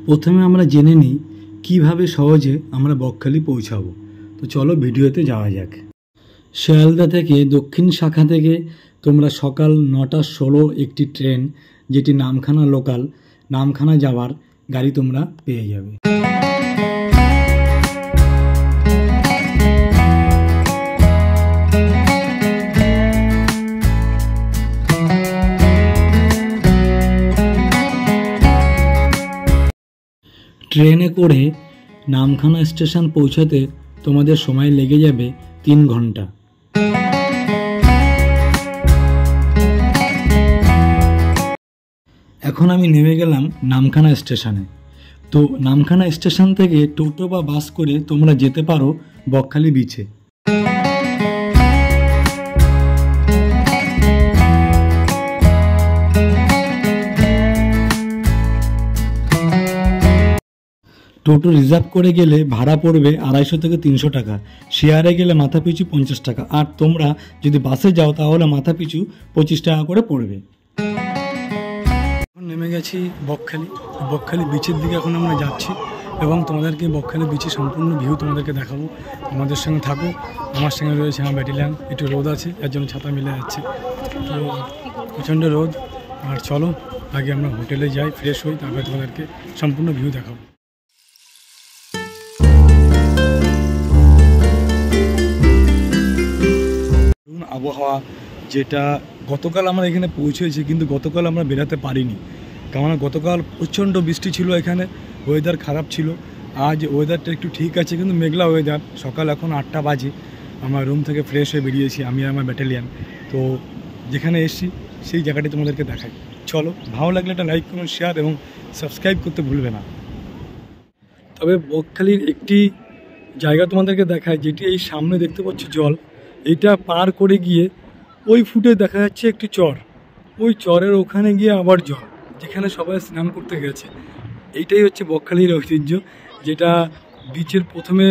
প্রথমে আমরা জেনে নিই কিভাবে সহজে আমরা বকখালি পৌঁছাবো। তো চলো ভিডিওতে যাওয়া যাক। শিয়ালদা থেকে দক্ষিণ শাখা থেকে তোমরা সকাল 9:16 একটি ট্রেন, যেটি নামখানা লোকাল, নামখানা যাওয়ার গাড়ি তোমরা পেয়ে যাবে। ট্রেনে করে নামখানা স্টেশন পৌঁছাতে তোমাদের সময় লেগে যাবে 3 ঘন্টা। এখন আমি নেমে গেলাম নামখানা স্টেশনে। তো নামখানা স্টেশন থেকে টোটো বা বাস করে তোমরা যেতে পারো বকখালি বিচে। টোটো রিজার্ভ করে গেলে ভাড়া পড়বে 250 থেকে 300 টাকা, শেয়ারে গেলে মাথা পিছু 50 টাকা, আর তোমরা যদি বাসে যাও তাহলে মাথা পিছু 25 টাকা করে পড়বে। এখন নেমে গেছি বকখালি বিচের দিকে এখন আমরা যাচ্ছি এবং তোমাদেরকে বকখালি বিচের সম্পূর্ণ ভিউ তোমাদেরকে দেখাবো। আমাদের সঙ্গে থাকো। আমার সঙ্গে রয়েছে আমার ব্যাটালিয়ান। একটু রোদ আছে, এর জন্য ছাতা মিলে যাচ্ছে, তো প্রচণ্ড রোদ। আর চলো আগে আমরা হোটেলে যাই, ফ্রেশ হই, তারপরে তোমাদেরকে সম্পূর্ণ ভিউ দেখাবো। আবহাওয়া যেটা গতকাল আমরা এখানে পৌঁছেছি, কিন্তু গতকাল আমরা বেরাতে পারিনি, কারণ গতকাল প্রচণ্ড বৃষ্টি ছিল, এখানে ওয়েদার খারাপ ছিল। আজ ওয়েদারটা একটু ঠিক আছে, কিন্তু মেঘলা ওয়েদার। সকাল এখন 8টা বাজে, আমার রুম থেকে ফ্রেশ হয়ে বেরিয়েছি আমি আর আমার ব্যাটালিয়ান। তো যেখানে এসছি সেই জায়গাটি তোমাদেরকে দেখাই। চলো, ভালো লাগলে একটা লাইক, কমেন্ট, শেয়ার এবং সাবস্ক্রাইব করতে ভুলবে না। তবে বকখালির একটি জায়গা তোমাদেরকে দেখায়, যেটি এই সামনে দেখতে পাচ্ছ জল, এইটা পার করে গিয়ে ওই ফুটে দেখা যাচ্ছে একটি চর, ওই চরের ওখানে গিয়ে আবার জল, যেখানে সবাই স্নান করতে গেছে। এইটাই হচ্ছে বকখালির ঐতিহ্য, যেটা বিচের প্রথমে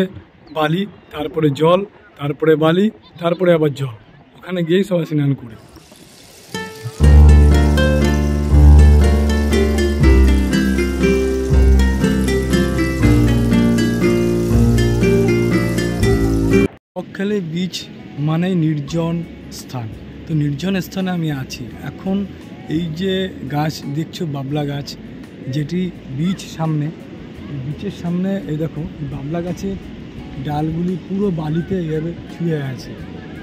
বালি, তারপরে জল, তারপরে বালি, তারপরে আবার জল, ওখানে গিয়েই সবাই স্নান করে। বকখালি বিচ মানে নির্জন স্থান। তো নির্জন স্থানে আমি আছি এখন। এই যে গাছ দেখছো, বাবলা গাছ, যেটি বিচের সামনে, এই দেখো বাবলা গাছের ডালগুলি পুরো বালিতে এভাবে ছুঁয়ে আছে,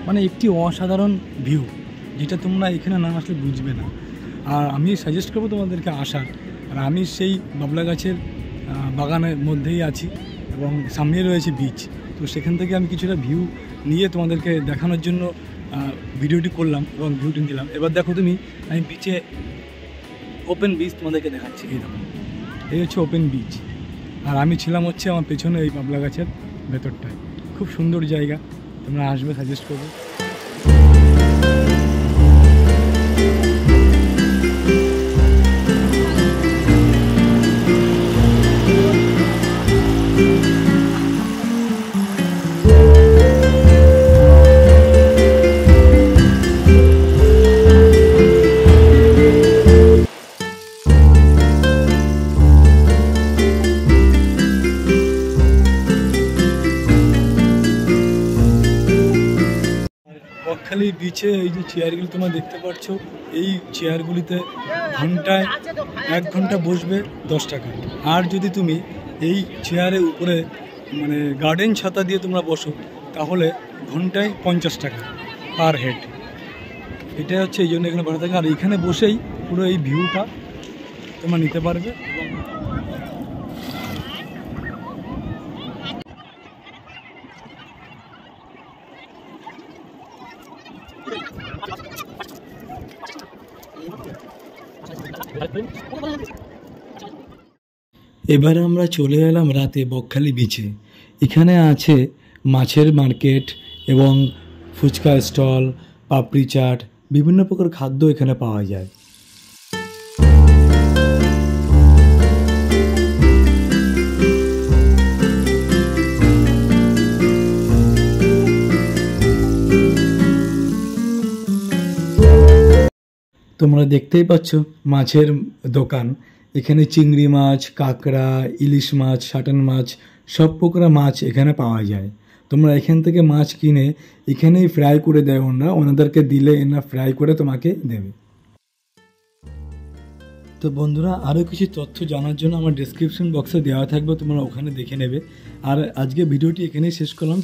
মানে একটি অসাধারণ ভিউ, যেটা তোমরা এখানে না আসলে বুঝবে না। আর আমি সাজেস্ট করবো তোমাদেরকে আসার। আর আমি সেই বাবলা গাছের বাগানের মধ্যেই আছি এবং সামনে রয়েছে বিচ। তো সেখান থেকে আমি কিছুটা ভিউ নিয়ে তোমাদেরকে দেখানোর জন্য ভিডিওটি করলাম এবং ভিউটি দিলাম। এবার দেখো তুমি, আমি বিচে ওপেন বিচ তোমাদেরকে দেখাচ্ছি। এই দেখো, এই হচ্ছে ওপেন বিচ, আর আমি ছিলাম হচ্ছে আমার পেছনে এই বাবলা গাছের ভেতরটায়। খুব সুন্দর জায়গা, তোমরা আসবে, সাজেস্ট করবো। বকখালি বিচে এই যে চেয়ারগুলি তোমরা দেখতে পাচ্ছ, এই চেয়ারগুলিতে ঘন্টায় 1 ঘন্টা বসবে 10 টাকা। আর যদি তুমি এই চেয়ারের উপরে মানে গার্ডেন ছাতা দিয়ে তোমরা বসো, তাহলে ঘন্টায় 50 টাকা পার হেড। এটা হচ্ছে এই জন্য এখানে ভাড়া থাকে। আর এখানে বসেই পুরো এই ভিউটা তোমরা নিতে পারবে। এবারে আমরা চলে এলাম রাতে বকখালি বিচে। এখানে আছে মাছের মার্কেট এবং ফুচকা স্টল, পাপড়ি চাট, বিভিন্ন প্রকার খাদ্য এখানে পাওয়া যায়। তোমরা দেখতেই পাচ্ছ মাছের দোকান, এখানে চিংড়ি মাছ, কাঁকড়া, ইলিশ মাছ, সাটান মাছ, সব প্রকার মাছ এখানে পাওয়া যায়। তোমরা এখান থেকে মাছ কিনে এখানেই ফ্রাই করে দেয় ওনাদেরকে দিলে এনা ফ্রাই করে তোমাকে দেবে। তো বন্ধুরা, আরও কিছু তথ্য জানার জন্য আমার ডেসক্রিপশন বক্সে দেওয়া থাকবে, তোমরা ওখানে দেখে নেবে। আর আজকে ভিডিওটি এখানেই শেষ করলাম।